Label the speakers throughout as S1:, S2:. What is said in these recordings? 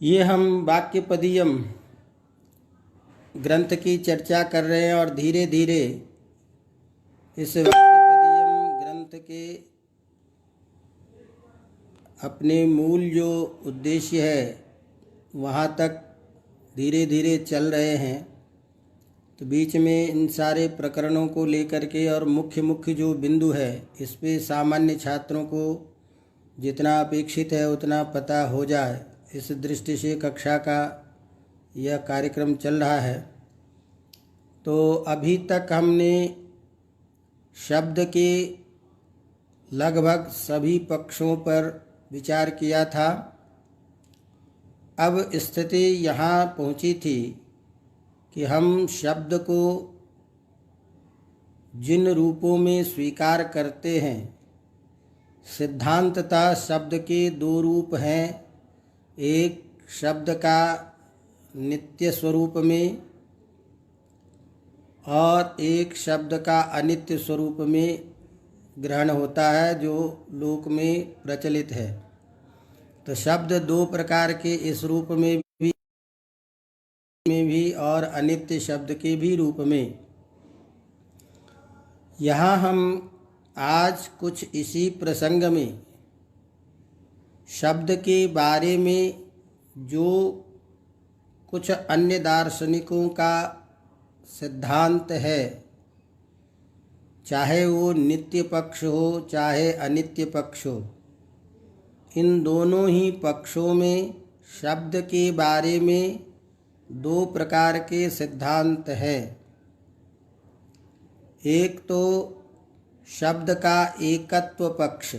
S1: ये हम वाक्यपदीयम ग्रंथ की चर्चा कर रहे हैं और धीरे धीरे इस वाक्यपदीयम ग्रंथ के अपने मूल जो उद्देश्य है वहाँ तक धीरे धीरे चल रहे हैं। तो बीच में इन सारे प्रकरणों को लेकर के और मुख्य मुख्य जो बिंदु है इस पे सामान्य छात्रों को जितना अपेक्षित है उतना पता हो जाए, इस दृष्टि से कक्षा का यह कार्यक्रम चल रहा है। तो अभी तक हमने शब्द के लगभग सभी पक्षों पर विचार किया था। अब स्थिति यहाँ पहुँची थी कि हम शब्द को जिन रूपों में स्वीकार करते हैं, सिद्धांततः शब्द के दो रूप हैं। एक शब्द का नित्य स्वरूप में और एक शब्द का अनित्य स्वरूप में ग्रहण होता है, जो लोक में प्रचलित है। तो शब्द दो प्रकार के इस रूप में भी और अनित्य शब्द के भी रूप में। यहाँ हम आज कुछ इसी प्रसंग में शब्द के बारे में जो कुछ अन्य दार्शनिकों का सिद्धांत है, चाहे वो नित्य पक्ष हो चाहे अनित्य पक्ष हो, इन दोनों ही पक्षों में शब्द के बारे में दो प्रकार के सिद्धांत हैं। एक तो शब्द का एकत्व पक्ष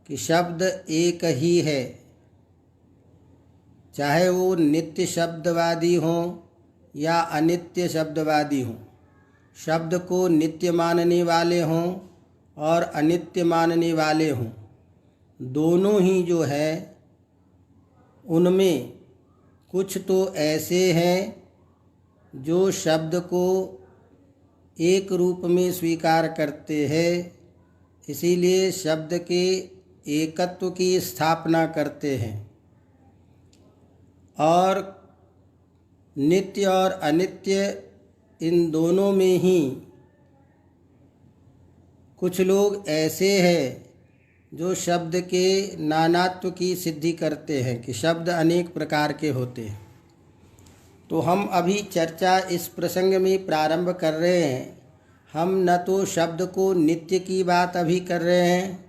S1: कि शब्द एक ही है, चाहे वो नित्य शब्दवादी हों या अनित्य शब्दवादी हों, शब्द को नित्य मानने वाले हों और अनित्य मानने वाले हों, दोनों ही जो है उनमें कुछ तो ऐसे हैं जो शब्द को एक रूप में स्वीकार करते हैं, इसीलिए शब्द के एकत्व की स्थापना करते हैं। और नित्य और अनित्य इन दोनों में ही कुछ लोग ऐसे हैं जो शब्द के नानात्व की सिद्धि करते हैं कि शब्द अनेक प्रकार के होते हैं। तो हम अभी चर्चा इस प्रसंग में प्रारंभ कर रहे हैं। हम न तो शब्द को नित्य की बात अभी कर रहे हैं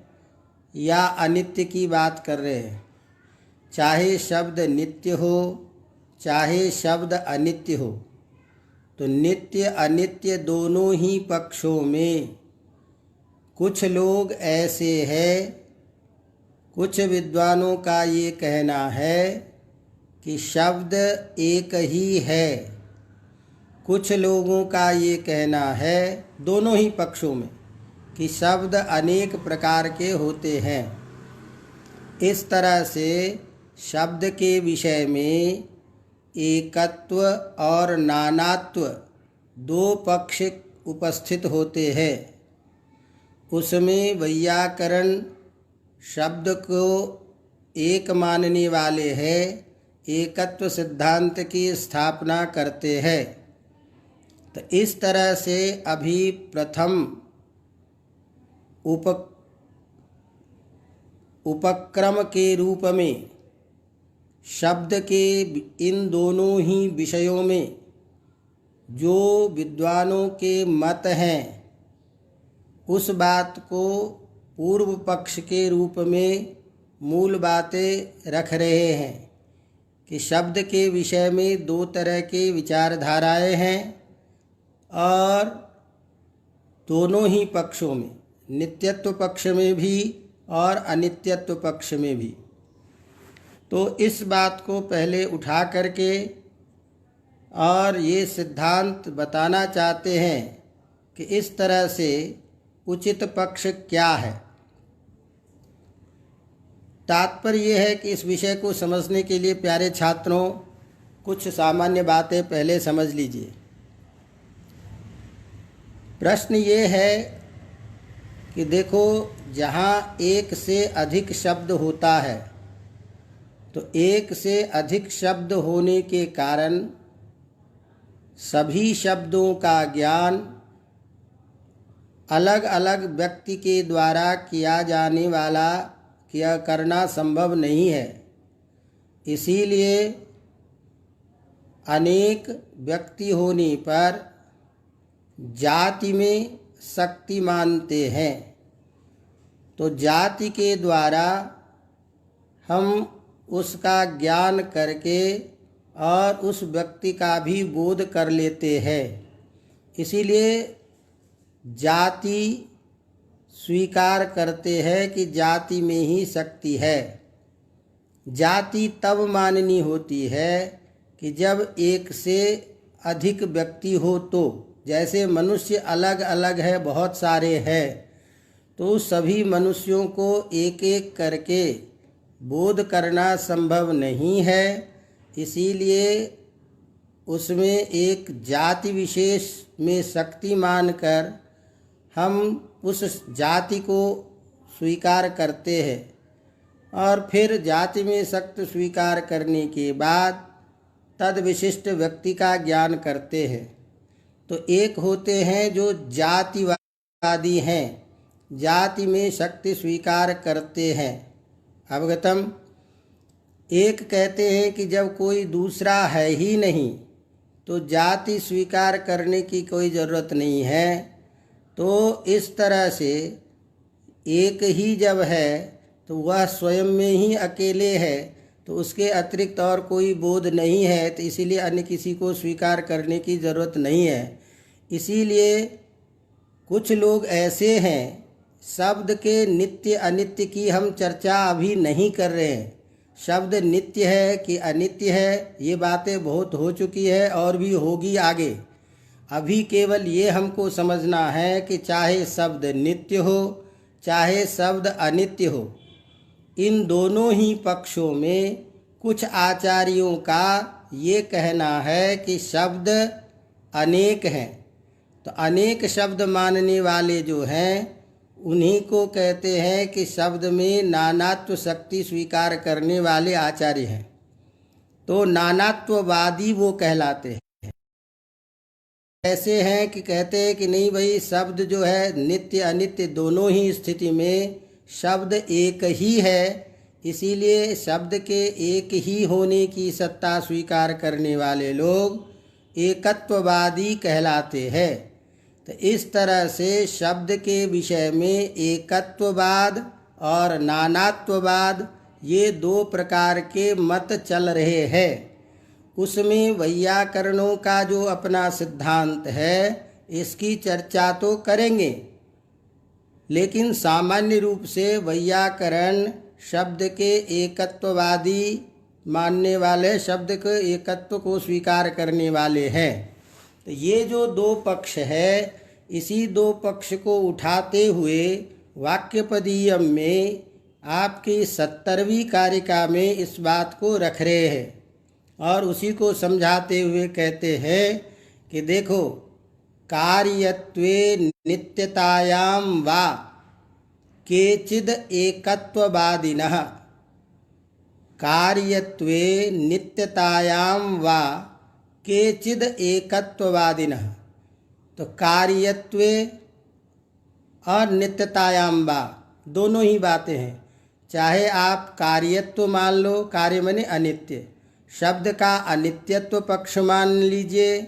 S1: या अनित्य की बात कर रहे हैं। चाहे शब्द नित्य हो चाहे शब्द अनित्य हो, तो नित्य अनित्य दोनों ही पक्षों में कुछ लोग ऐसे हैं, कुछ विद्वानों का ये कहना है कि शब्द एक ही है, कुछ लोगों का ये कहना है दोनों ही पक्षों में कि शब्द अनेक प्रकार के होते हैं। इस तरह से शब्द के विषय में एकत्व और नानात्व दो पक्ष उपस्थित होते हैं। उसमें वैयाकरण शब्द को एक मानने वाले हैं, एकत्व सिद्धांत की स्थापना करते हैं। तो इस तरह से अभी प्रथम उपक्रम के रूप में शब्द के इन दोनों ही विषयों में जो विद्वानों के मत हैं, उस बात को पूर्व पक्ष के रूप में मूल बातें रख रहे हैं कि शब्द के विषय में दो तरह के विचारधाराएं हैं और दोनों ही पक्षों में, नित्यत्व पक्ष में भी और अनित्यत्व पक्ष में भी। तो इस बात को पहले उठा करके और ये सिद्धांत बताना चाहते हैं कि इस तरह से उचित पक्ष क्या है। तात्पर्य यह है कि इस विषय को समझने के लिए प्यारे छात्रों कुछ सामान्य बातें पहले समझ लीजिए। प्रश्न ये है कि देखो, जहाँ एक से अधिक शब्द होता है तो एक से अधिक शब्द होने के कारण सभी शब्दों का ज्ञान अलग अलग व्यक्ति के द्वारा किया करना संभव नहीं है। इसीलिए अनेक व्यक्ति होने पर जाति में शक्ति मानते हैं। तो जाति के द्वारा हम उसका ज्ञान करके और उस व्यक्ति का भी बोध कर लेते हैं। इसीलिए जाति स्वीकार करते हैं कि जाति में ही शक्ति है। जाति तब माननी होती है कि जब एक से अधिक व्यक्ति हो, तो जैसे मनुष्य अलग अलग है, बहुत सारे हैं, तो सभी मनुष्यों को एक एक करके बोध करना संभव नहीं है। इसीलिए उसमें एक जाति विशेष में शक्ति मानकर हम उस जाति को स्वीकार करते हैं और फिर जाति में शक्ति स्वीकार करने के बाद तद विशिष्ट व्यक्ति का ज्ञान करते हैं। तो एक होते हैं जो जातिवादी हैं, जाति में शक्ति स्वीकार करते हैं। अवगतम। एक कहते हैं कि जब कोई दूसरा है ही नहीं तो जाति स्वीकार करने की कोई ज़रूरत नहीं है। तो इस तरह से एक ही जब है तो वह स्वयं में ही अकेले है, तो उसके अतिरिक्त और कोई बोध नहीं है, तो इसीलिए अन्य किसी को स्वीकार करने की ज़रूरत नहीं है। इसीलिए कुछ लोग ऐसे हैं, शब्द के नित्य अनित्य की हम चर्चा अभी नहीं कर रहे हैं। शब्द नित्य है कि अनित्य है, ये बातें बहुत हो चुकी है और भी होगी आगे। अभी केवल ये हमको समझना है कि चाहे शब्द नित्य हो चाहे शब्द अनित्य हो, इन दोनों ही पक्षों में कुछ आचार्यों का ये कहना है कि शब्द अनेक हैं। तो अनेक शब्द मानने वाले जो हैं उन्हीं को कहते हैं कि शब्द में नानात्व शक्ति स्वीकार करने वाले आचार्य हैं। तो नानात्ववादी वो कहलाते हैं। ऐसे हैं कि कहते हैं कि नहीं भाई, शब्द जो है नित्य अनित्य दोनों ही स्थिति में शब्द एक ही है, इसीलिए शब्द के एक ही होने की सत्ता स्वीकार करने वाले लोग एकत्ववादी कहलाते हैं। तो इस तरह से शब्द के विषय में एकत्ववाद और नानात्ववाद ये दो प्रकार के मत चल रहे हैं। उसमें वैयाकरणों का जो अपना सिद्धांत है इसकी चर्चा तो करेंगे, लेकिन सामान्य रूप से वैयाकरण शब्द के एकत्ववादी मानने वाले, शब्द के एकत्व को स्वीकार करने वाले हैं। तो ये जो दो पक्ष है, इसी दो पक्ष को उठाते हुए वाक्यपदीयम में आपकी 70वीं कारिका में इस बात को रख रहे हैं और उसी को समझाते हुए कहते हैं कि देखो, कार्यत्वे नित्यतायां वा केचिद एकत्ववादिनः, कार्यत्वे नित्यतायां वा केचिद एकत्ववादिनः। तो कार्यत्वे और नित्यतायां वा दोनों ही बातें हैं। चाहे आप कार्यत्व मान लो, कार्य माने अनित्य, शब्द का अनित्यत्व पक्ष मान लीजिए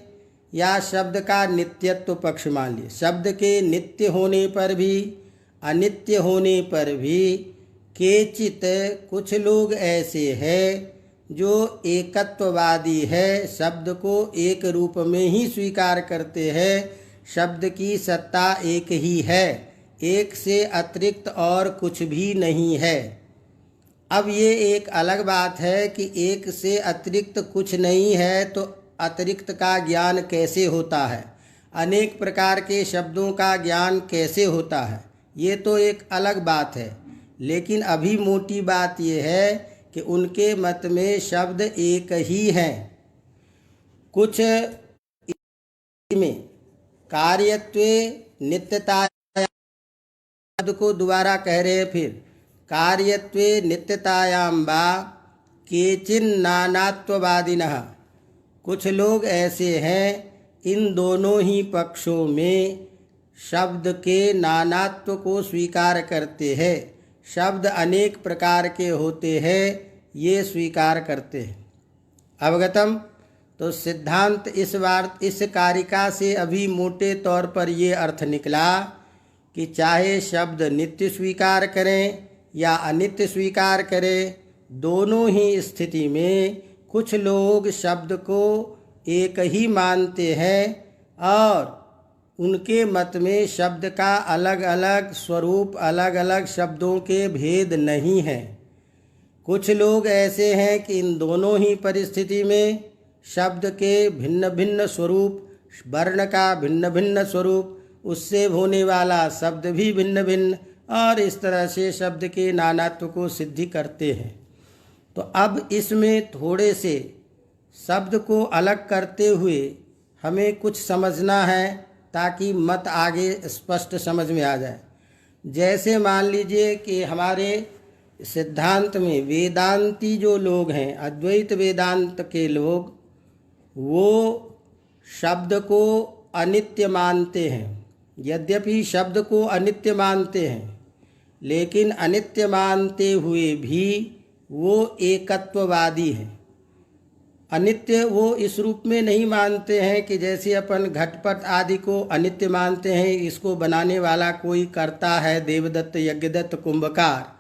S1: या शब्द का नित्यत्व पक्ष मान लीजिए। शब्द के नित्य होने पर भी अनित्य होने पर भी केचित कुछ लोग ऐसे हैं जो एकत्ववादी है, शब्द को एक रूप में ही स्वीकार करते हैं। शब्द की सत्ता एक ही है, एक से अतिरिक्त और कुछ भी नहीं है। अब ये एक अलग बात है कि एक से अतिरिक्त कुछ नहीं है तो अतिरिक्त का ज्ञान कैसे होता है, अनेक प्रकार के शब्दों का ज्ञान कैसे होता है, ये तो एक अलग बात है। लेकिन अभी मोटी बात यह है कि उनके मत में शब्द एक ही हैं। कुछ में कार्यत्वे नित्यता शब्द को दोबारा कह रहे हैं, फिर कार्यत्वे नित्यतायां वा केचिन नानात्ववादिनः, कुछ लोग ऐसे हैं इन दोनों ही पक्षों में शब्द के नानात्व को स्वीकार करते हैं, शब्द अनेक प्रकार के होते हैं ये स्वीकार करते हैं। अवगतम। तो सिद्धांत इस कारिका से अभी मोटे तौर पर ये अर्थ निकला कि चाहे शब्द नित्य स्वीकार करें या अनित्य स्वीकार करें, दोनों ही स्थिति में कुछ लोग शब्द को एक ही मानते हैं और उनके मत में शब्द का अलग अलग स्वरूप, अलग अलग शब्दों के भेद नहीं है। कुछ लोग ऐसे हैं कि इन दोनों ही परिस्थिति में शब्द के भिन्न भिन्न स्वरूप, वर्ण का भिन्न भिन्न स्वरूप, उससे होने वाला शब्द भी भिन्न भिन्न, और इस तरह से शब्द के नानात्व को सिद्धि करते हैं। तो अब इसमें थोड़े से शब्द को अलग करते हुए हमें कुछ समझना है ताकि मत आगे स्पष्ट समझ में आ जाए। जैसे मान लीजिए कि हमारे सिद्धांत में वेदांती जो लोग हैं, अद्वैत वेदांत के लोग, वो शब्द को अनित्य मानते हैं। यद्यपि शब्द को अनित्य मानते हैं, लेकिन अनित्य मानते हुए भी वो एकत्ववादी हैं। अनित्य वो इस रूप में नहीं मानते हैं कि जैसे अपन घटपट आदि को अनित्य मानते हैं, इसको बनाने वाला कोई करता है, देवदत्त, यज्ञदत्त, कुंभकार,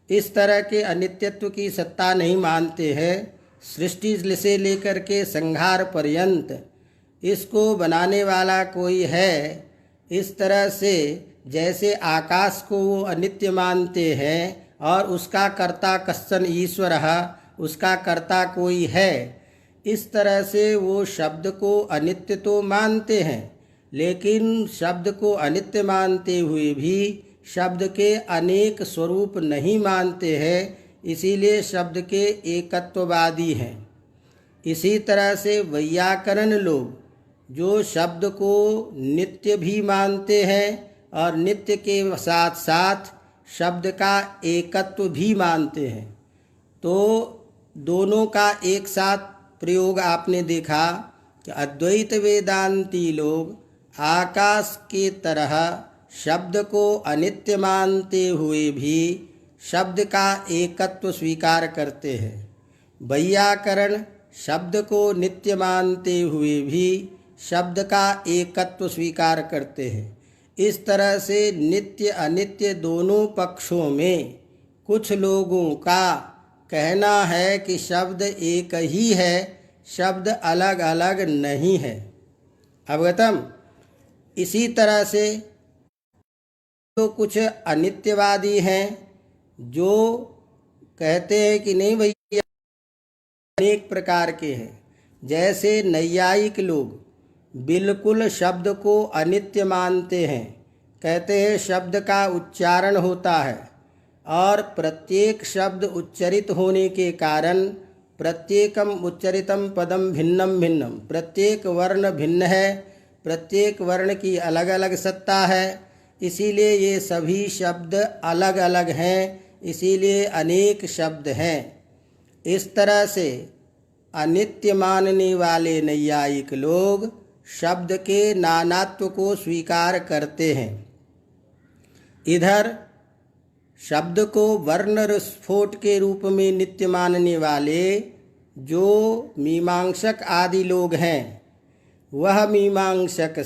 S1: इस तरह के अनित्यत्व की सत्ता नहीं मानते हैं। सृष्टि से लेकर के संहार पर्यंत इसको बनाने वाला कोई है, इस तरह से जैसे आकाश को वो अनित्य मानते हैं और उसका कर्ता कश्चन ईश्वरः, उसका कर्ता कोई है, इस तरह से वो शब्द को अनित्य तो मानते हैं, लेकिन शब्द को अनित्य मानते हुए भी शब्द के अनेक स्वरूप नहीं मानते हैं, इसीलिए शब्द के एकत्ववादी हैं। इसी तरह से वैयाकरण लोग जो शब्द को नित्य भी मानते हैं और नित्य के साथ साथ शब्द का एकत्व भी मानते हैं, तो दोनों का एक साथ प्रयोग आपने देखा कि अद्वैत वेदांती लोग आकाश की तरह शब्द को अनित्य मानते हुए भी शब्द का एकत्व स्वीकार करते हैं। वैयाकरण शब्द को नित्य मानते हुए भी शब्द का एकत्व स्वीकार करते हैं। इस तरह से नित्य अनित्य दोनों पक्षों में कुछ लोगों का कहना है कि शब्द एक ही है, शब्द अलग अलग नहीं है। अवगतम। इसी तरह से तो कुछ अनित्यवादी हैं जो कहते हैं कि नहीं भैया, अनेक प्रकार के हैं। जैसे नैयायिक लोग बिल्कुल शब्द को अनित्य मानते हैं, कहते हैं शब्द का उच्चारण होता है और प्रत्येक शब्द उच्चरित होने के कारण प्रत्येकम उच्चरितम पदम भिन्नम भिन्नम, प्रत्येक वर्ण भिन्न है, प्रत्येक वर्ण की अलग अलग सत्ता है, इसीलिए ये सभी शब्द अलग अलग हैं, इसीलिए अनेक शब्द हैं। इस तरह से अनित्य मानने वाले नैयायिक लोग शब्द के नानात्व को स्वीकार करते हैं। इधर शब्द को वर्ण स्फोट के रूप में नित्य मानने वाले जो मीमांसक आदि लोग हैं, वह मीमांसक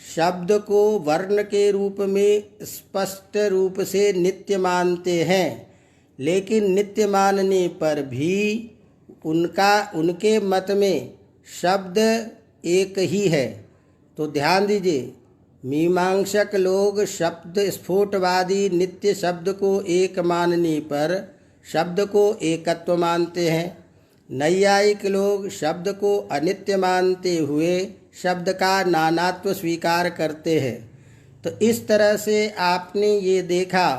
S1: शब्द को वर्ण के रूप में स्पष्ट रूप से नित्य मानते हैं, लेकिन नित्य मानने पर भी उनके मत में शब्द एक ही है। तो ध्यान दीजिए, मीमांसक लोग शब्द स्फोटवादी नित्य शब्द को एक मानने पर शब्द को एकत्व मानते हैं। नैयायिक लोग शब्द को अनित्य मानते हुए शब्द का नानात्व स्वीकार करते हैं। तो इस तरह से आपने ये देखा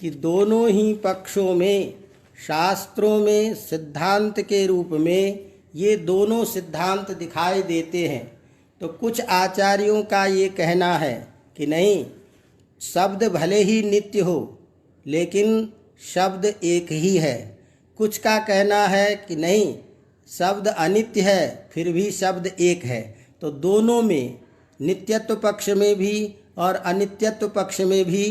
S1: कि दोनों ही पक्षों में शास्त्रों में सिद्धांत के रूप में ये दोनों सिद्धांत दिखाई देते हैं। तो कुछ आचार्यों का ये कहना है कि नहीं, शब्द भले ही नित्य हो लेकिन शब्द एक ही है। कुछ का कहना है कि नहीं, शब्द अनित्य है फिर भी शब्द एक है। तो दोनों में, नित्यत्व पक्ष में भी और अनित्यत्व पक्ष में भी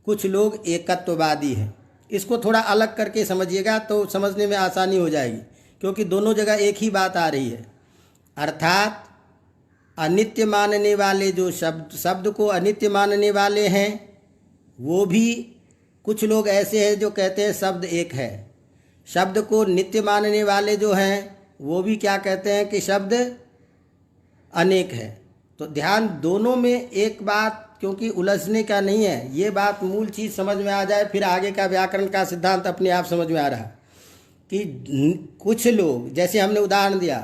S1: कुछ लोग एकत्ववादी हैं। इसको थोड़ा अलग करके समझिएगा तो समझने में आसानी हो जाएगी, क्योंकि दोनों जगह एक ही बात आ रही है। अर्थात अनित्य मानने वाले जो शब्द को अनित्य मानने वाले हैं, वो भी कुछ लोग ऐसे हैं जो कहते हैं शब्द एक है। शब्द को नित्य मानने वाले जो हैं वो भी क्या कहते हैं कि शब्द अनेक है। तो ध्यान, दोनों में एक बात, क्योंकि उलझने का नहीं है, ये बात मूल चीज़ समझ में आ जाए, फिर आगे का व्याकरण का सिद्धांत अपने आप समझ में आ रहा कि कुछ लोग, जैसे हमने उदाहरण दिया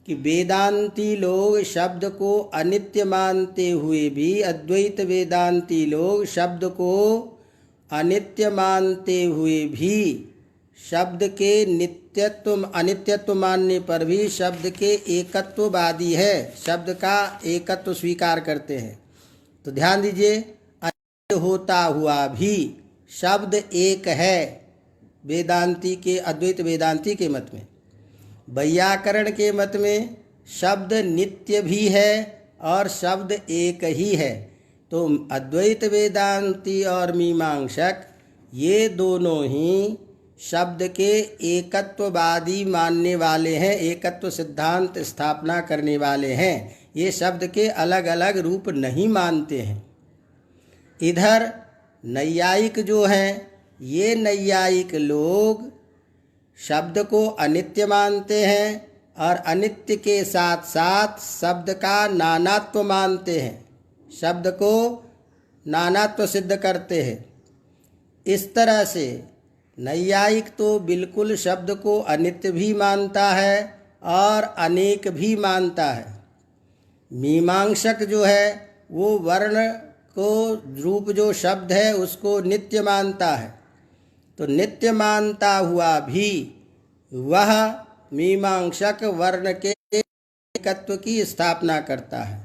S1: कि वेदांती लोग शब्द को अनित्य मानते हुए भी, अद्वैत वेदांती लोग शब्द को अनित्य मानते हुए भी शब्द के नित्यत्व अनित्यत्व मानने पर भी शब्द के एकत्ववादी है, शब्द का एकत्व स्वीकार करते हैं। तो ध्यान दीजिए, अनित्य होता हुआ भी शब्द एक है वेदांती के, अद्वैत वेदांती के मत में। वैयाकरण के मत में शब्द नित्य भी है और शब्द एक ही है। तो अद्वैत वेदांती और मीमांसक ये दोनों ही शब्द के एकत्ववादी मानने वाले हैं, एकत्व सिद्धांत स्थापना करने वाले हैं। ये शब्द के अलग अलग रूप नहीं मानते हैं। इधर नैयायिक जो हैं, ये नैयायिक लोग शब्द को अनित्य मानते हैं और अनित्य के साथ साथ शब्द का नानात्व मानते हैं, शब्द को नानात्व सिद्ध करते हैं। इस तरह से नैयायिक तो बिल्कुल शब्द को अनित्य भी मानता है और अनेक भी मानता है। मीमांसक जो है वो वर्ण को, रूप जो शब्द है उसको नित्य मानता है। तो नित्य मानता हुआ भी वह मीमांसक वर्ण के एकत्व की स्थापना करता है।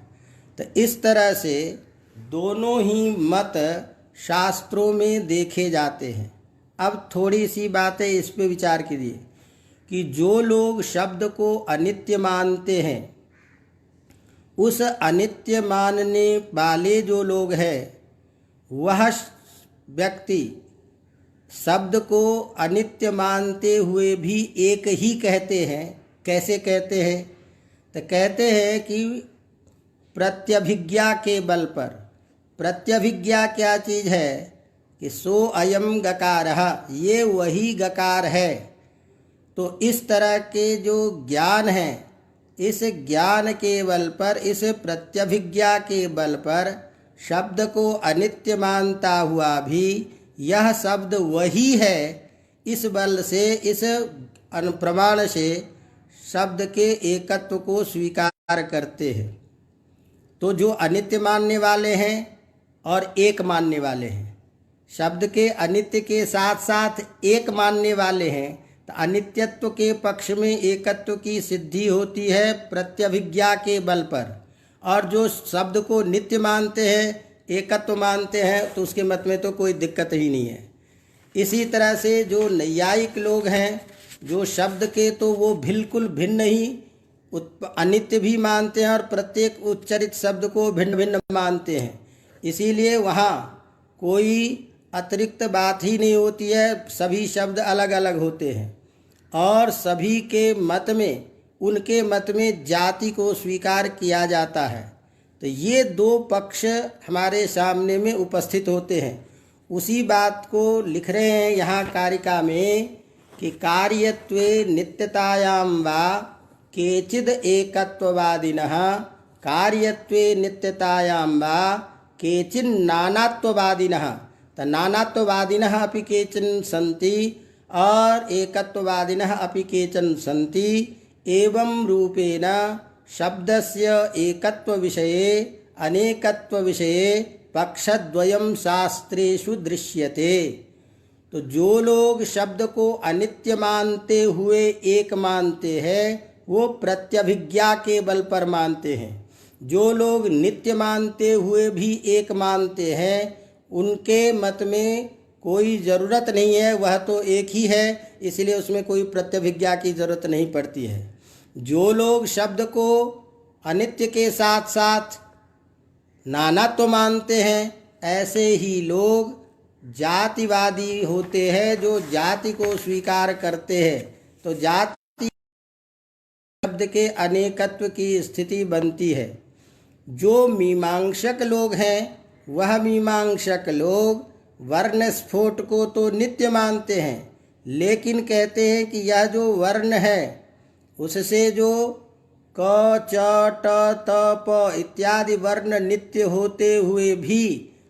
S1: तो इस तरह से दोनों ही मत शास्त्रों में देखे जाते हैं। अब थोड़ी सी बातें इस पे विचार कीजिए कि जो लोग शब्द को अनित्य मानते हैं, उस अनित्य मानने वाले जो लोग हैं, वह व्यक्ति शब्द को अनित्य मानते हुए भी एक ही कहते हैं। कैसे कहते हैं? तो कहते हैं कि प्रत्यभिज्ञा के बल पर। प्रत्यभिज्ञा क्या चीज़ है कि सो अयम गकारः, ये वही गकार है। तो इस तरह के जो ज्ञान है, इस ज्ञान के बल पर, इस प्रत्यभिज्ञा के बल पर शब्द को अनित्य मानता हुआ भी यह शब्द वही है, इस बल से, इस प्रमाण से शब्द के एकत्व को स्वीकार करते हैं। तो जो अनित्य मानने वाले हैं और एक मानने वाले हैं, शब्द के अनित्य के साथ साथ एक मानने वाले हैं, तो अनित्यत्व के पक्ष में एकत्व की सिद्धि होती है प्रत्यभिज्ञा के बल पर। और जो शब्द को नित्य मानते हैं, एकत्व मानते हैं, तो उसके मत में तो कोई दिक्कत ही नहीं है। इसी तरह से जो नैयायिक लोग हैं, जो शब्द के तो वो बिल्कुल भिन्न ही अनित्य भी मानते हैं और प्रत्येक उच्चरित शब्द को भिन्न भिन्न मानते हैं। इसीलिए वहाँ कोई अतिरिक्त बात ही नहीं होती है, सभी शब्द अलग अलग होते हैं। और सभी के मत में, उनके मत में जाति को स्वीकार किया जाता है। तो ये दो पक्ष हमारे सामने में उपस्थित होते हैं। उसी बात को लिख रहे हैं यहाँ कारिका में कि कार्यत्वे नित्यतायां वा केचिद एकत्ववादिनः कार्यत्वे नित्यतायां वा केचिन नानात्ववादिनः। तो नानात्ववादिनः अपि केचन सन्ति और एकत्ववादिनः अपि केचन सन्ति। एवं रूपेण शब्दस्य एकत्व विषये अनेकत्व विषये पक्षद्वयं शास्त्रेषु दृश्यते। तो जो लोग शब्द को अनित्य मानते हुए एक मानते हैं, वो प्रत्यभिज्ञा के बल पर मानते हैं। जो लोग नित्य मानते हुए भी एक मानते हैं, उनके मत में कोई ज़रूरत नहीं है, वह तो एक ही है, इसलिए उसमें कोई प्रत्यभिज्ञा की ज़रूरत नहीं पड़ती है। जो लोग शब्द को अनित्य के साथ साथ नानात्व मानते हैं, ऐसे ही लोग जातिवादी होते हैं, जो जाति को स्वीकार करते हैं। तो जाति शब्द के अनेकत्व की स्थिति बनती है। जो मीमांसक लोग हैं, वह मीमांसक लोग वर्ण स्फोट को तो नित्य मानते हैं, लेकिन कहते हैं कि यह जो वर्ण है उससे जो क च ट त प इत्यादि वर्ण नित्य होते हुए भी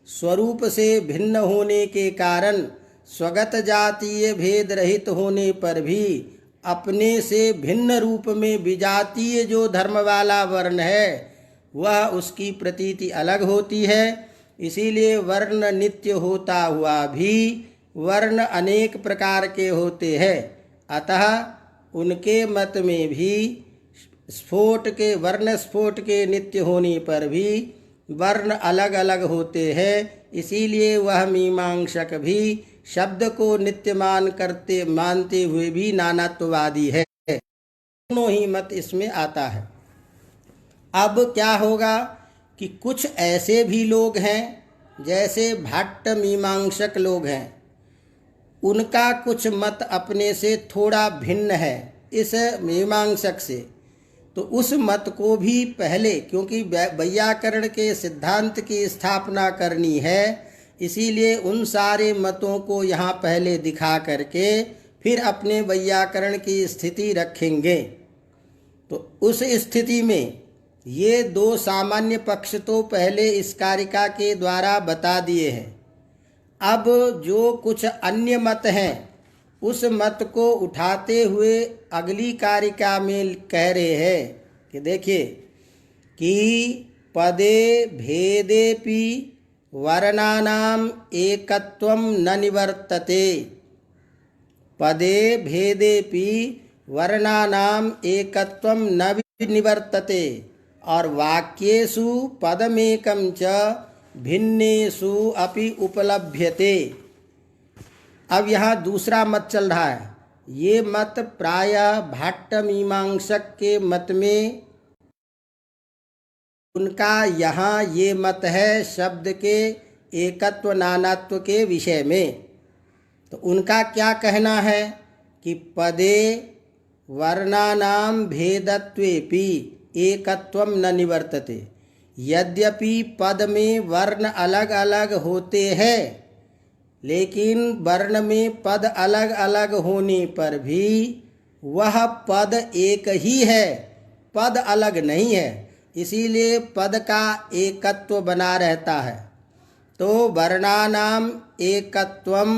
S1: स्वरूप से भिन्न होने के कारण, स्वगत जातीय भेद रहित होने पर भी अपने से भिन्न रूप में विजातीय जो धर्म वाला वर्ण है वह उसकी प्रतीति अलग होती है। इसीलिए वर्ण नित्य होता हुआ भी वर्ण अनेक प्रकार के होते हैं। अतः उनके मत में भी वर्ण स्फोट के नित्य होने पर भी वर्ण अलग अलग होते हैं। इसीलिए वह मीमांसक भी शब्द को नित्य मानते हुए भी नानात्ववादी है। दोनों ही मत इसमें आता है। अब क्या होगा कि कुछ ऐसे भी लोग हैं, जैसे भट्ट मीमांसक लोग हैं, उनका कुछ मत अपने से थोड़ा भिन्न है इस मीमांसक से। तो उस मत को भी पहले, क्योंकि वैयाकरण के सिद्धांत की स्थापना करनी है, इसीलिए उन सारे मतों को यहाँ पहले दिखा करके फिर अपने वैयाकरण की स्थिति रखेंगे। तो उस स्थिति में ये दो सामान्य पक्ष तो पहले इस कारिका के द्वारा बता दिए हैं। अब जो कुछ अन्य मत हैं, उस मत को उठाते हुए अगली कारिका में कह रहे हैं कि देखिए कि पदे भेदेपि वर्णानाम एकत्वम न निवर्तते। पदे भेदेपि वर्णानाम एकत्वम न निवर्तते। और वाक्येषु पदमेकं च भिन्नेषु अपि उपलभ्यते। अब यहाँ दूसरा मत चल रहा है। ये मत प्रायः भट्ट मीमांसक के मत में, उनका यहाँ ये मत है शब्द के एकत्व नानात्व के विषय में। तो उनका क्या कहना है कि पदे वर्णानाम भेदत्वेपि एकत्वम न निवर्तते। यद्यपि पद में वर्ण अलग अलग होते हैं, लेकिन वर्ण में पद अलग अलग होने पर भी वह पद एक ही है, पद अलग नहीं है। इसीलिए पद का एकत्व बना रहता है। तो वर्णानाम एकत्वम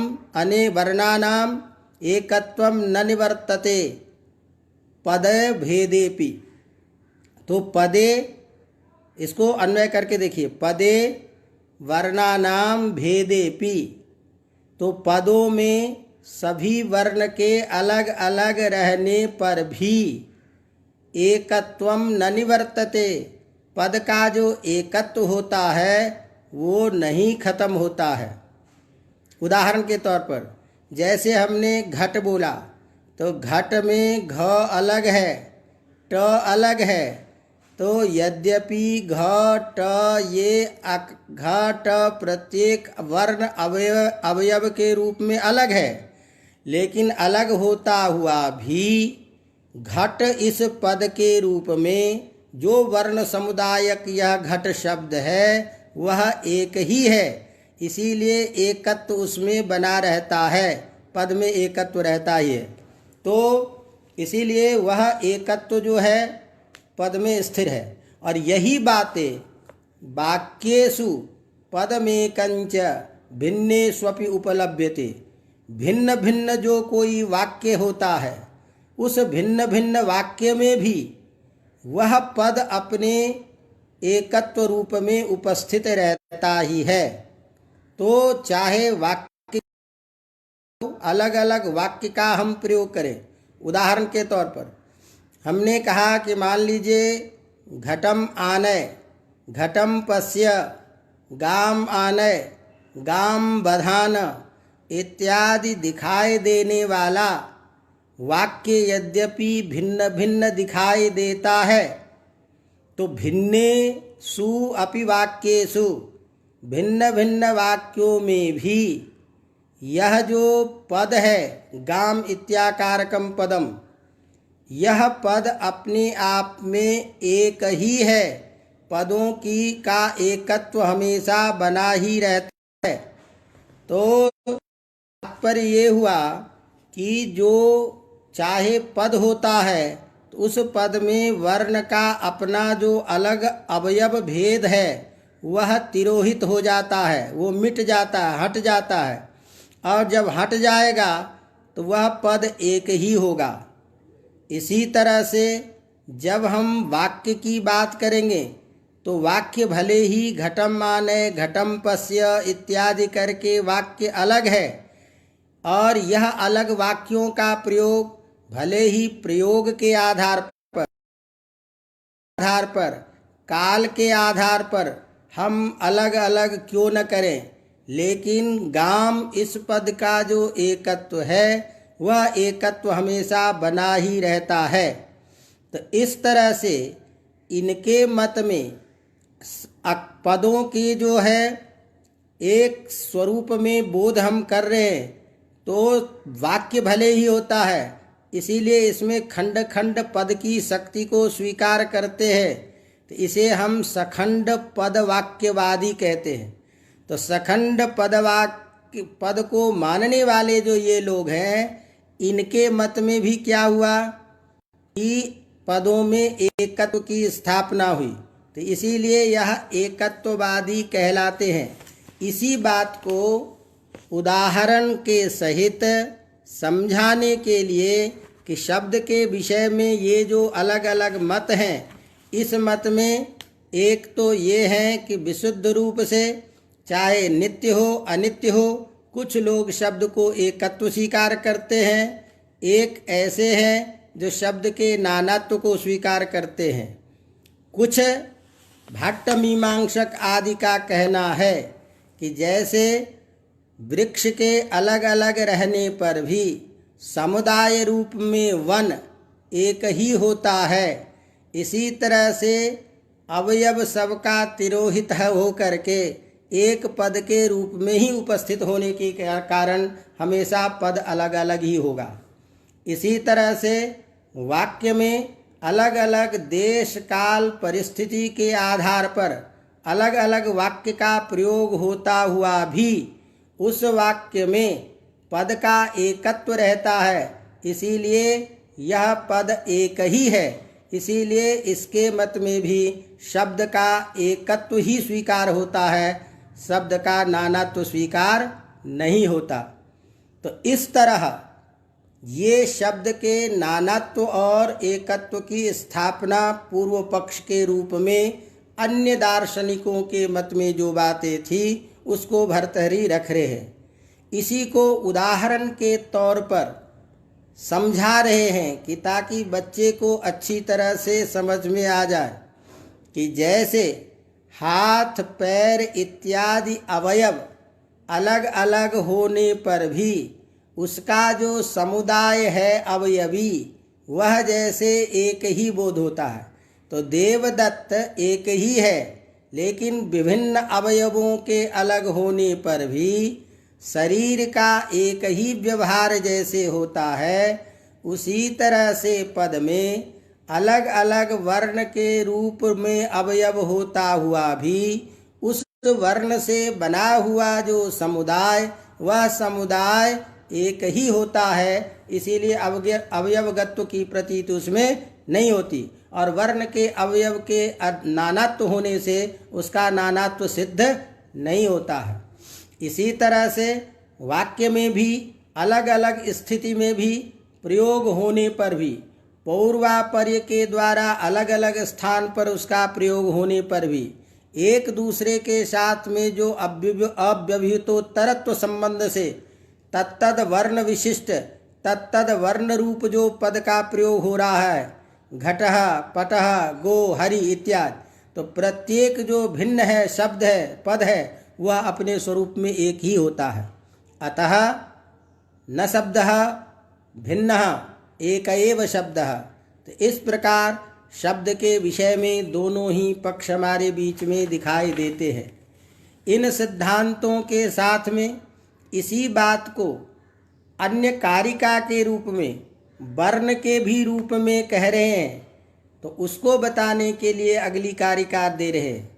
S1: वर्णानाम एकत्वम न निवर्तते पद भेदेपि। तो पदे, इसको अन्वय करके देखिए, पदे वर्णानाम भेदेपि। तो पदों में सभी वर्ण के अलग अलग रहने पर भी एकत्वम न निवर्तते, पद का जो एकत्व होता है वो नहीं खत्म होता है। उदाहरण के तौर पर जैसे हमने घट बोला, तो घट में घ अलग है, ट अलग है। तो यद्यपि घ ट ये घ ट प्रत्येक वर्ण अवयव के रूप में अलग है, लेकिन अलग होता हुआ भी घट इस पद के रूप में जो वर्ण समुदायक यह घट शब्द है वह एक ही है। इसीलिए एकत्व उसमें बना रहता है, पद में एकत्व रहता ही है। तो इसीलिए वह एकत्व जो है पद में स्थिर है। और यही बातें वाक्येषु पदमेकंच भिन्नेष्वपि उपलभ्यते। भिन्न भिन्न जो कोई वाक्य होता है, उस भिन्न भिन्न वाक्य में भी वह पद अपने एकत्व रूप में उपस्थित रहता ही है। तो चाहे वाक्य अलग अलग वाक्य का हम प्रयोग करें। उदाहरण के तौर पर हमने कहा कि मान लीजिए घटम आनय, घटम पश्य, गाम आनय, गाम बधान। इत्यादि दिखाई देने वाला वाक्य यद्यपि भिन्न भिन्न दिखाई देता है, तो भिन्नेषु अपि वाक्येषु, भिन्न भिन्न वाक्यों में भी यह जो पद है गाम इत्याकारकम पदम, यह पद अपने आप में एक ही है। पदों की का एकत्व हमेशा बना ही रहता है। तो तात्पर्य ये हुआ कि जो चाहे पद होता है तो उस पद में वर्ण का अपना जो अलग अवयव भेद है वह तिरोहित हो जाता है, वो मिट जाता है, हट जाता है। और जब हट जाएगा तो वह पद एक ही होगा। इसी तरह से जब हम वाक्य की बात करेंगे तो वाक्य भले ही घटम माने, घटम पश्य इत्यादि करके वाक्य अलग है, और यह अलग वाक्यों का प्रयोग भले ही प्रयोग के आधार पर काल के आधार पर हम अलग अलग क्यों न करें, लेकिन गाम इस पद का जो एकत्व है वह एकत्व हमेशा बना ही रहता है। तो इस तरह से इनके मत में पदों की जो है एक स्वरूप में बोध हम कर रहे हैं, तो वाक्य भले ही होता है, इसीलिए इसमें खंड खंड पद की शक्ति को स्वीकार करते हैं, तो इसे हम सखंड पद वाक्यवादी कहते हैं। तो सखंड पद को मानने वाले जो ये लोग हैं, इनके मत में भी क्या हुआ कि पदों में एकत्व की स्थापना हुई, तो इसीलिए यह एकत्ववादी कहलाते हैं। इसी बात को उदाहरण के सहित समझाने के लिए कि शब्द के विषय में ये जो अलग अलग मत हैं, इस मत में एक तो ये है कि विशुद्ध रूप से चाहे नित्य हो अनित्य हो, कुछ लोग शब्द को एकत्व स्वीकार करते हैं, एक ऐसे हैं जो शब्द के नानात्व को स्वीकार करते हैं। कुछ भट्ट मीमांसक आदि का कहना है कि जैसे वृक्ष के अलग अलग रहने पर भी समुदाय रूप में वन एक ही होता है, इसी तरह से अवयव सबका तिरोहित हो करके एक पद के रूप में ही उपस्थित होने के कारण हमेशा पद अलग अलग ही होगा। इसी तरह से वाक्य में अलग अलग देश काल परिस्थिति के आधार पर अलग अलग वाक्य का प्रयोग होता हुआ भी उस वाक्य में पद का एकत्व रहता है, इसीलिए यह पद एक ही है। इसीलिए इसके मत में भी शब्द का एकत्व ही स्वीकार होता है, शब्द का नानात्व स्वीकार नहीं होता। तो इस तरह ये शब्द के नानात्व और एकत्व की स्थापना पूर्व पक्ष के रूप में अन्य दार्शनिकों के मत में जो बातें थी उसको भर्तृहरि रख रहे हैं। इसी को उदाहरण के तौर पर समझा रहे हैं कि ताकि बच्चे को अच्छी तरह से समझ में आ जाए कि जैसे हाथ पैर इत्यादि अवयव अलग अलग होने पर भी उसका जो समुदाय है अवयवी वह जैसे एक ही बोध होता है। तो देवदत्त एक ही है, लेकिन विभिन्न अवयवों के अलग होने पर भी शरीर का एक ही व्यवहार जैसे होता है, उसी तरह से पद में अलग अलग वर्ण के रूप में अवयव होता हुआ भी उस वर्ण से बना हुआ जो समुदाय, वह समुदाय एक ही होता है। इसीलिए अवयवगत्व की प्रतीति उसमें नहीं होती, और वर्ण के अवयव के नानात्व होने से उसका नानात्व सिद्ध नहीं होता है। इसी तरह से वाक्य में भी अलग अलग स्थिति में भी प्रयोग होने पर भी, पौर्वापर्य के द्वारा अलग अलग स्थान पर उसका प्रयोग होने पर भी, एक दूसरे के साथ में जो अव्यवहितोत्तरत्व संबंध से तत्तद वर्ण विशिष्ट तत्तद वर्ण रूप जो पद का प्रयोग हो रहा है, घटः पटः गो हरि इत्यादि, तो प्रत्येक जो भिन्न है शब्द है पद है वह अपने स्वरूप में एक ही होता है। अतः न शब्दः भिन्नः एक एव शब्दः। तो इस प्रकार शब्द के विषय में दोनों ही पक्ष हमारे बीच में दिखाई देते हैं। इन सिद्धांतों के साथ में इसी बात को अन्य कारिका के रूप में, वर्ण के भी रूप में कह रहे हैं। तो उसको बताने के लिए अगली कारिका दे रहे हैं।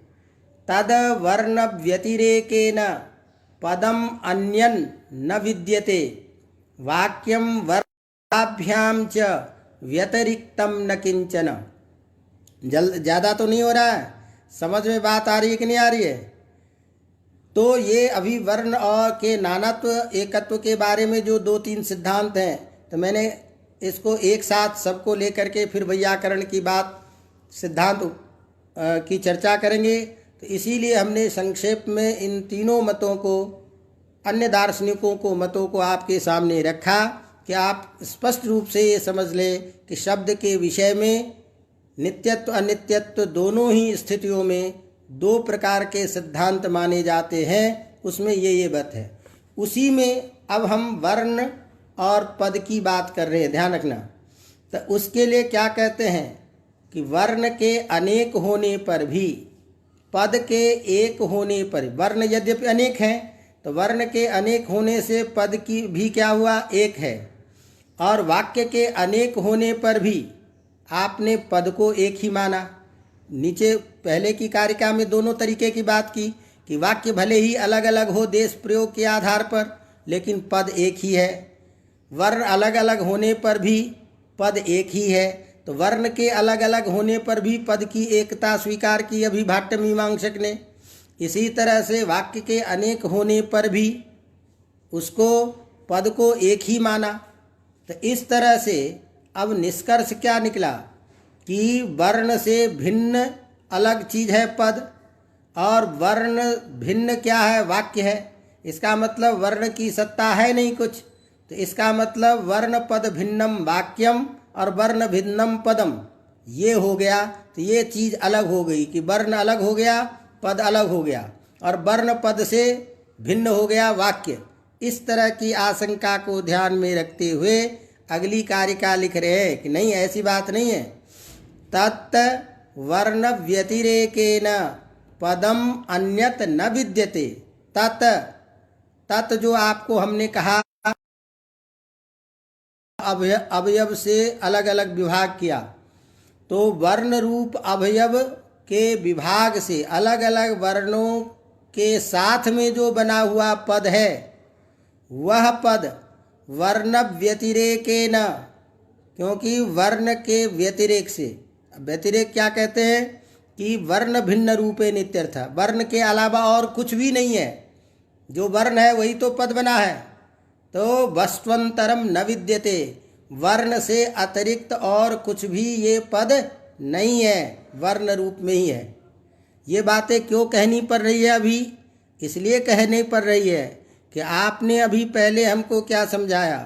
S1: तद वर्ण व्यतिरेकेन पदम अन्यन न विद्यते वाक्यम वर्णाभ्याम च व्यतिरिक्तम न किंचन। ज़्यादा तो नहीं हो रहा है? समझ में बात आ रही है कि नहीं आ रही है? तो ये अभी वर्ण और के नानात्व एकत्व के बारे में जो 2-3 सिद्धांत हैं, तो मैंने इसको एक साथ सबको लेकर के फिर वैयाकरण की बात, सिद्धांत की चर्चा करेंगे। तो इसीलिए हमने संक्षेप में इन तीनों मतों को, अन्य दार्शनिकों को मतों को आपके सामने रखा कि आप स्पष्ट रूप से ये समझ लें कि शब्द के विषय में नित्यत्व अनित्यत्व दोनों ही स्थितियों में 2 प्रकार के सिद्धांत माने जाते हैं। उसमें ये बात है। उसी में अब हम वर्ण और पद की बात कर रहे हैं, ध्यान रखना। तो उसके लिए क्या कहते हैं कि वर्ण के अनेक होने पर भी, पद के एक होने पर, वर्ण यद्यपि अनेक हैं तो वर्ण के अनेक होने से पद की भी क्या हुआ, एक है। और वाक्य के अनेक होने पर भी आपने पद को एक ही माना। नीचे पहले की कारिका में दोनों तरीके की बात की कि वाक्य भले ही अलग अलग हो देश प्रयोग के आधार पर, लेकिन पद एक ही है। वर्ण अलग अलग होने पर भी पद एक ही है। तो वर्ण के अलग अलग होने पर भी पद की एकता स्वीकार की अभी भाट्ट मीमांसक ने। इसी तरह से वाक्य के अनेक होने पर भी उसको, पद को एक ही माना। तो इस तरह से अब निष्कर्ष क्या निकला कि वर्ण से भिन्न अलग चीज़ है पद, और वर्ण भिन्न क्या है, वाक्य है। इसका मतलब वर्ण की सत्ता है नहीं कुछ। तो इसका मतलब वर्ण पद भिन्नम वाक्यम और वर्ण भिन्नम पदम, ये हो गया। तो ये चीज़ अलग हो गई कि वर्ण अलग हो गया, पद अलग हो गया, और वर्ण पद से भिन्न हो गया वाक्य। इस तरह की आशंका को ध्यान में रखते हुए अगली कारिका लिख रहे हैं कि नहीं, ऐसी बात नहीं है। तत् वर्ण व्यतिरेकेन पदम अन्यत न विद्यते। तत् जो आपको हमने कहा अवयव से अलग अलग विभाग किया, तो वर्ण रूप अवयव के विभाग से अलग अलग वर्णों के साथ में जो बना हुआ पद है, वह पद वर्ण व्यतिरेकेन, क्योंकि वर्ण के व्यतिरेक से, व्यतिरेक क्या कहते हैं कि वर्ण भिन्न रूपे नित्यर्थ, वर्ण के अलावा और कुछ भी नहीं है। जो वर्ण है वही तो पद बना है। तो वस्त्वंतरम न विद्यते, वर्ण से अतिरिक्त और कुछ भी ये पद नहीं है, वर्ण रूप में ही है। ये बातें क्यों कहनी पड़ रही है अभी? इसलिए कहनी पड़ रही है कि आपने अभी पहले हमको क्या समझाया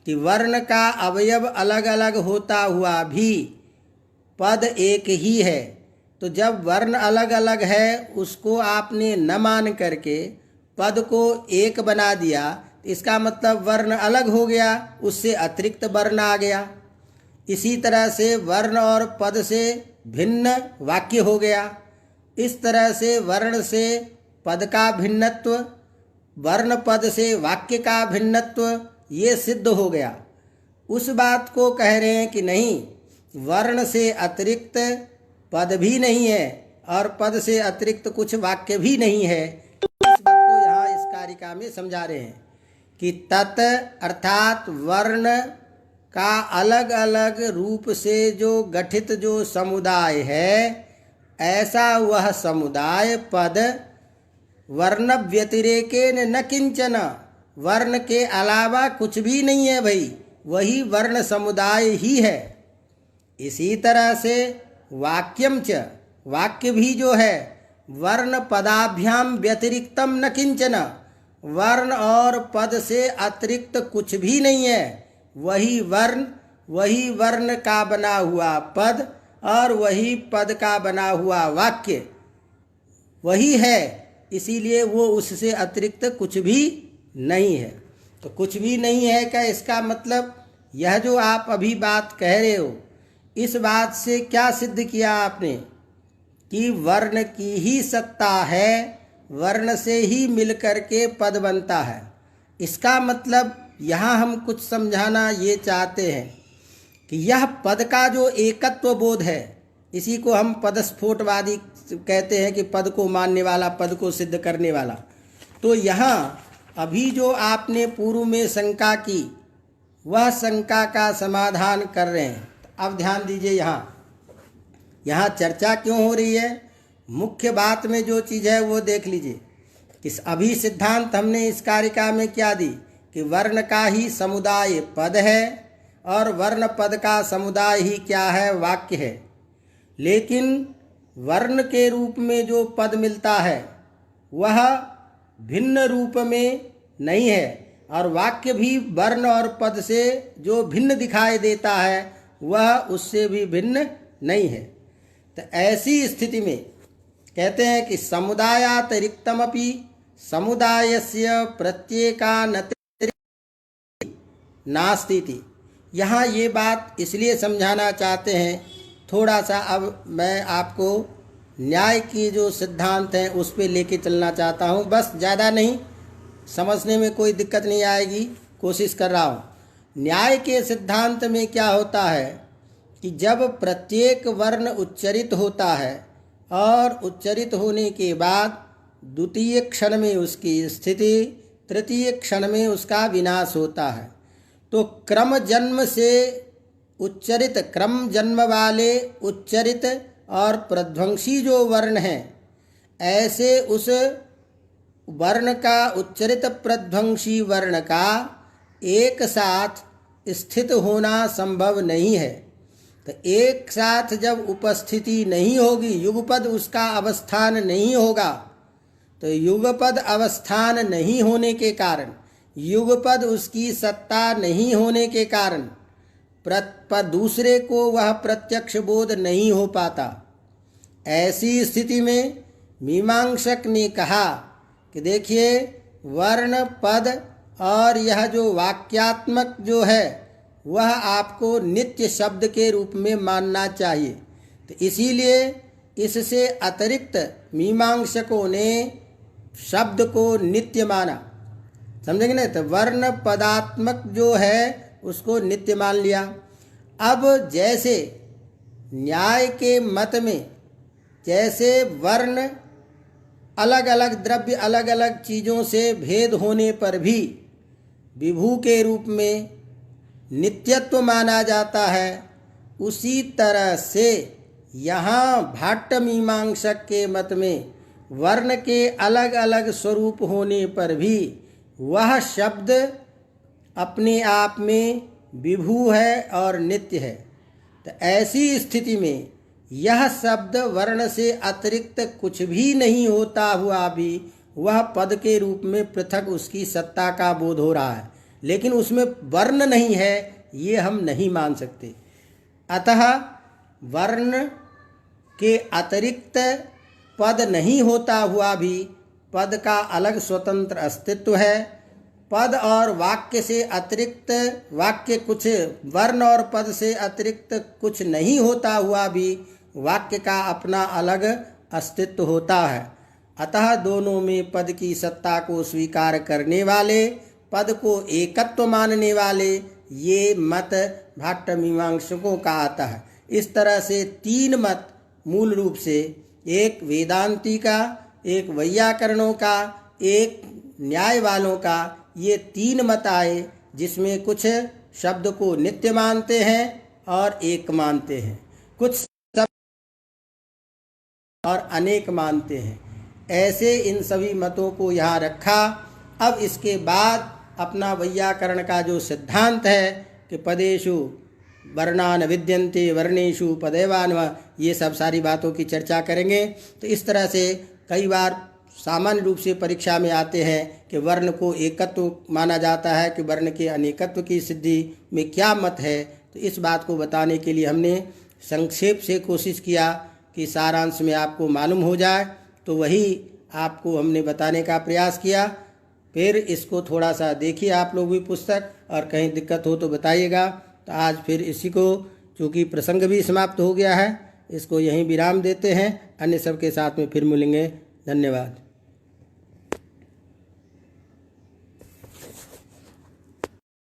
S1: कि वर्ण का अवयव अलग अलग होता हुआ भी पद एक ही है। तो जब वर्ण अलग अलग है उसको आपने न मान करके पद को एक बना दिया, इसका मतलब वर्ण अलग हो गया, उससे अतिरिक्त वर्ण आ गया। इसी तरह से वर्ण और पद से भिन्न वाक्य हो गया। इस तरह से वर्ण से पद का भिन्नत्व, वर्ण पद से वाक्य का भिन्नत्व, ये सिद्ध हो गया। उस बात को कह रहे हैं कि नहीं, वर्ण से अतिरिक्त पद भी नहीं है और पद से अतिरिक्त कुछ वाक्य भी नहीं है। इस बात को यहाँ इस कारिका में समझा रहे हैं कि तत् अर्थात वर्ण का अलग अलग रूप से जो गठित जो समुदाय है, ऐसा वह समुदाय पद वर्ण व्यतिरेकेन न किंचन, वर्ण के अलावा कुछ भी नहीं है भाई, वही वर्ण समुदाय ही है। इसी तरह से वाक्यम च, वाक्य भी जो है वर्ण पदाभ्याम व्यतिरिक्तम न किंचन, वर्ण और पद से अतिरिक्त कुछ भी नहीं है, वही वर्ण का बना हुआ पद और वही पद का बना हुआ वाक्य वही है। इसीलिए वो उससे अतिरिक्त कुछ भी नहीं है। तो कुछ भी नहीं है का इसका मतलब यह जो आप अभी बात कह रहे हो, इस बात से क्या सिद्ध किया आपने कि वर्ण की ही सत्ता है, वर्ण से ही मिलकर के पद बनता है। इसका मतलब यहाँ हम कुछ समझाना ये चाहते हैं कि यह पद का जो एकत्व बोध है, इसी को हम पदस्फोटवादी कहते हैं कि पद को मानने वाला, पद को सिद्ध करने वाला। तो यहाँ अभी जो आपने पूर्व में शंका की, वह शंका का समाधान कर रहे हैं। अब ध्यान दीजिए, यहाँ चर्चा क्यों हो रही है, मुख्य बात में जो चीज़ है वो देख लीजिए। कि अभी सिद्धांत हमने इस कारिका में क्या दी कि वर्ण का ही समुदाय पद है और वर्ण पद का समुदाय ही क्या है, वाक्य है। लेकिन वर्ण के रूप में जो पद मिलता है वह भिन्न रूप में नहीं है, और वाक्य भी वर्ण और पद से जो भिन्न दिखाई देता है वह उससे भी भिन्न नहीं है। तो ऐसी स्थिति में कहते हैं कि समुदायातिरिक्तमपि समुदायस्य प्रत्येकानतिरिक्तं नास्ति। यहाँ ये बात इसलिए समझाना चाहते हैं, थोड़ा सा अब मैं आपको न्याय की जो सिद्धांत हैं उस पे लेके चलना चाहता हूँ। बस ज़्यादा नहीं, समझने में कोई दिक्कत नहीं आएगी, कोशिश कर रहा हूँ। न्याय के सिद्धांत में क्या होता है कि जब प्रत्येक वर्ण उच्चरित होता है और उच्चरित होने के बाद द्वितीय क्षण में उसकी स्थिति, तृतीय क्षण में उसका विनाश होता है, तो क्रम जन्म से उच्चरित, क्रम जन्म वाले उच्चरित और प्रध्वंसी जो वर्ण हैं, ऐसे उस वर्ण का, उच्चरित प्रध्वंसी वर्ण का एक साथ स्थित होना संभव नहीं है। तो एक साथ जब उपस्थिति नहीं होगी, युगपद उसका अवस्थान नहीं होगा, तो युगपद अवस्थान नहीं होने के कारण, युगपद उसकी सत्ता नहीं होने के कारण दूसरे को वह प्रत्यक्ष बोध नहीं हो पाता। ऐसी स्थिति में मीमांसक ने कहा कि देखिए, वर्ण पद और यह जो वाक्यात्मक जो है वह आपको नित्य शब्द के रूप में मानना चाहिए। तो इसीलिए इससे अतिरिक्त मीमांसकों ने शब्द को नित्य माना, समझेंगे ना। तो वर्ण पदात्मक जो है उसको नित्य मान लिया। अब जैसे न्याय के मत में जैसे वर्ण अलग अलग द्रव्य, अलग अलग चीज़ों से भेद होने पर भी विभू के रूप में नित्यत्व माना जाता है, उसी तरह से यहाँ भाट्ट मीमांसक के मत में वर्ण के अलग अलग स्वरूप होने पर भी वह शब्द अपने आप में विभू है और नित्य है। तो ऐसी स्थिति में यह शब्द वर्ण से अतिरिक्त कुछ भी नहीं होता हुआ भी वह पद के रूप में पृथक उसकी सत्ता का बोध हो रहा है, लेकिन उसमें वर्ण नहीं है, ये हम नहीं मान सकते। अतः वर्ण के अतिरिक्त पद नहीं होता हुआ भी पद का अलग स्वतंत्र अस्तित्व है। पद और वाक्य से अतिरिक्त, वाक्य कुछ वर्ण और पद से अतिरिक्त कुछ नहीं होता हुआ भी वाक्य का अपना अलग अस्तित्व होता है। अतः दोनों में पद की सत्ता को स्वीकार करने वाले, पद को एकत्व मानने वाले, ये मत भाट्ट मीमांसकों का आता है। इस तरह से तीन मत मूल रूप से, एक वेदांती का, एक वैयाकरणों का, एक न्याय वालों का, ये तीन मत आए, जिसमें कुछ शब्द को नित्य मानते हैं और एक मानते हैं, कुछ शब्द और अनेक मानते हैं। ऐसे इन सभी मतों को यहाँ रखा। अब इसके बाद अपना वैयाकरण का जो सिद्धांत है कि पदेषु वर्णान विद्यन्ते वर्णेषु पदैवान, ये सब सारी बातों की चर्चा करेंगे। तो इस तरह से कई बार सामान्य रूप से परीक्षा में आते हैं कि वर्ण को एकत्व माना जाता है कि वर्ण के अनेकत्व की सिद्धि में क्या मत है। तो इस बात को बताने के लिए हमने संक्षेप से कोशिश किया कि सारांश में आपको मालूम हो जाए, तो वही आपको हमने बताने का प्रयास किया। फिर इसको थोड़ा सा देखिए आप लोग भी पुस्तक, और कहीं दिक्कत हो तो बताइएगा। तो आज फिर इसी को, चूँकि प्रसंग भी समाप्त हो गया है, इसको यहीं विराम देते हैं। अन्य सबके साथ में फिर मिलेंगे। धन्यवाद।